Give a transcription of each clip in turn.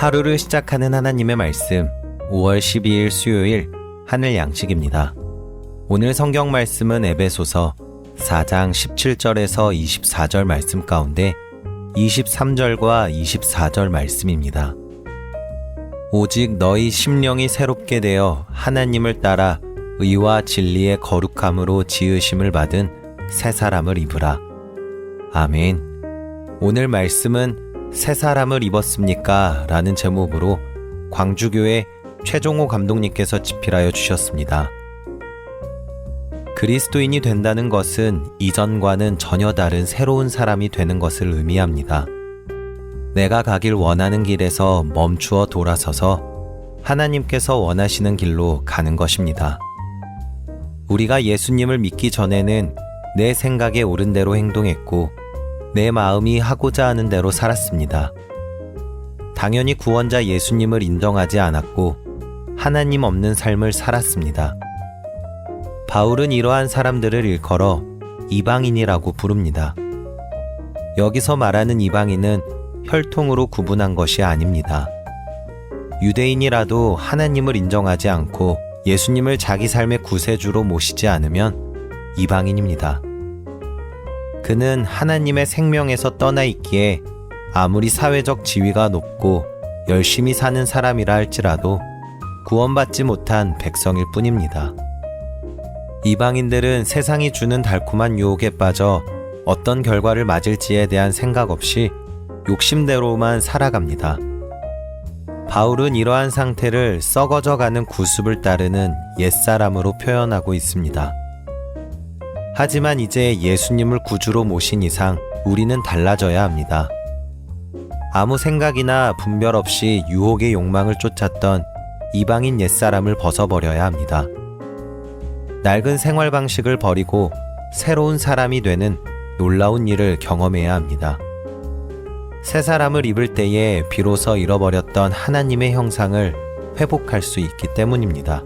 하루를 시작하는 하나님의 말씀 5월 12일 수요일 하늘 양식입니다. 오늘 성경 말씀은 에베소서 4장 17절에서 24절 말씀 가운데 23절과 24절 말씀입니다. 오직 너희 심령이 새롭게 되어 하나님을 따라 의와 진리의 거룩함으로 지으심을 받은 새 사람을 입으라. 아멘. 오늘 말씀은 새 사람을 입었습니까? 라는 제목으로 광주교회 최종호 감독님께서 집필하여 주셨습니다. 그리스도인이 된다는 것은 이전과는 전혀 다른 새로운 사람이 되는 것을 의미합니다. 내가 가길 원하는 길에서 멈추어 돌아서서 하나님께서 원하시는 길로 가는 것입니다. 우리가 예수님을 믿기 전에는 내 생각에 옳은 대로 행동했고 내 마음이 하고자 하는 대로 살았습니다. 당연히 구원자 예수님을 인정하지 않았고 하나님 없는 삶을 살았습니다. 바울은 이러한 사람들을 일컬어 이방인이라고 부릅니다. 여기서 말하는 이방인은 혈통으로 구분한 것이 아닙니다. 유대인이라도 하나님을 인정하지 않고 예수님을 자기 삶의 구세주로 모시지 않으면 이방인입니다. 그는 하나님의 생명에서 떠나 있기에 아무리 사회적 지위가 높고 열심히 사는 사람이라 할지라도 구원받지 못한 백성일 뿐입니다. 이방인들은 세상이 주는 달콤한 유혹에 빠져 어떤 결과를 맞을지에 대한 생각 없이 욕심대로만 살아갑니다. 바울은 이러한 상태를 썩어져가는 구습을 따르는 옛사람으로 표현하고 있습니다. 하지만 이제 예수님을 구주로 모신 이상 우리는 달라져야 합니다. 아무 생각이나 분별 없이 유혹의 욕망을 쫓았던 이방인 옛사람을 벗어버려야 합니다. 낡은 생활 방식을 버리고 새로운 사람이 되는 놀라운 일을 경험해야 합니다. 새 사람을 입을 때에 비로소 잃어버렸던 하나님의 형상을 회복할 수 있기 때문입니다.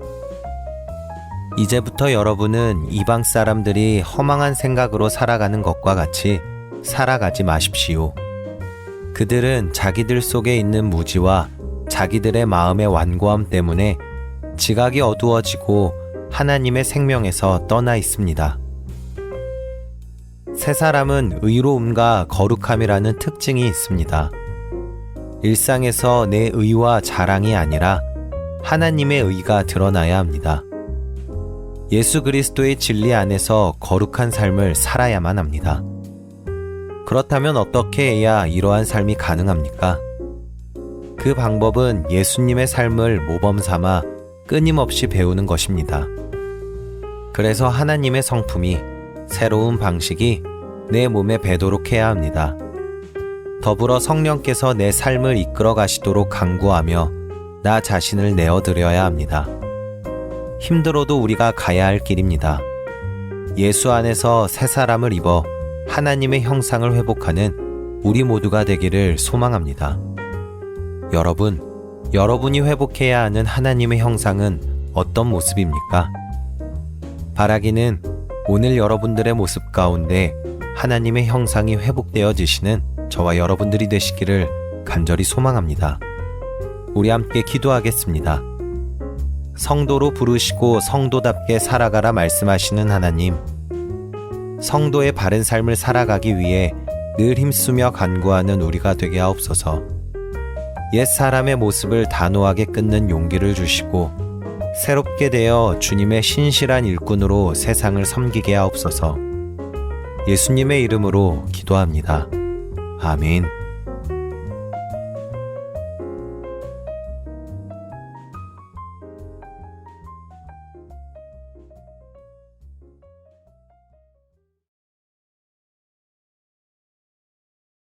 이제부터 여러분은 이방 사람들이 허망한 생각으로 살아가는 것과 같이 살아가지 마십시오. 그들은 자기들 속에 있는 무지와 자기들의 마음의 완고함 때문에 지각이 어두워지고 하나님의 생명에서 떠나 있습니다. 새 사람은 의로움과 거룩함이라는 특징이 있습니다. 일상에서 내 의와 자랑이 아니라 하나님의 의가 드러나야 합니다. 예수 그리스도의 진리 안에서 거룩한 삶을 살아야만 합니다. 그렇다면 어떻게 해야 이러한 삶이 가능합니까? 그 방법은 예수님의 삶을 모범 삼아 끊임없이 배우는 것입니다. 그래서 하나님의 성품이 새로운 방식이 내 몸에 배도록 해야 합니다. 더불어 성령께서 내 삶을 이끌어 가시도록 간구하며 나 자신을 내어드려야 합니다. 힘들어도 우리가 가야 할 길입니다. 예수 안에서 새 사람을 입어 하나님의 형상을 회복하는 우리 모두가 되기를 소망합니다. 여러분이 회복해야 하는 하나님의 형상은 어떤 모습입니까? 바라기는 오늘 여러분들의 모습 가운데 하나님의 형상이 회복되어지시는 저와 여러분들이 되시기를 간절히 소망합니다. 우리 함께 기도하겠습니다. 성도로 부르시고 성도답게 살아가라 말씀하시는 하나님, 성도의 바른 삶을 살아가기 위해 늘 힘쓰며 간구하는 우리가 되게 하옵소서. 옛 사람의 모습을 단호하게 끊는 용기를 주시고 새롭게 되어 주님의 신실한 일꾼으로 세상을 섬기게 하옵소서. 예수님의 이름으로 기도합니다. 아멘.